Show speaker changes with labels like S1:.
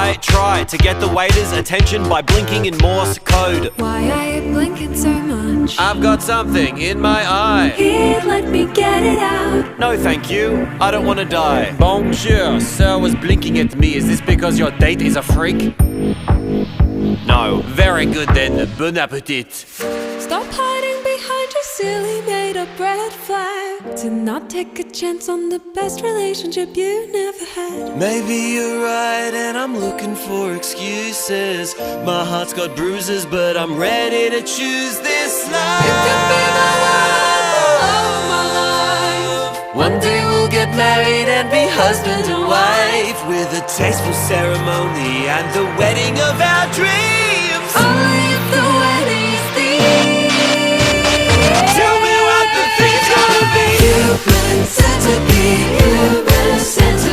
S1: I try to get the waiter's attention by blinking in Morse code.
S2: Why are you blinking so much?
S1: I've got something in my eye.
S2: Here, let me get it out.
S1: No thank you, I don't want to die. Bonjour, sir was blinking at me. Is this because your date is a freak? No. Very good then, bon appetit.
S2: Stop hiding behind your silly made-up red flag. To not take a chance on the best relationship you never had.
S1: Maybe you're right and I'm looking for excuses. My heart's got bruises but I'm ready to choose this life.
S2: You can be my one, the love of my life.
S1: One day we'll get married and be husband and wife, with a tasteful ceremony and the wedding of our dreams.
S2: Only if the wedding's theme.
S1: Tell me what the thing's gonna be.
S2: Human centipede, human centipede.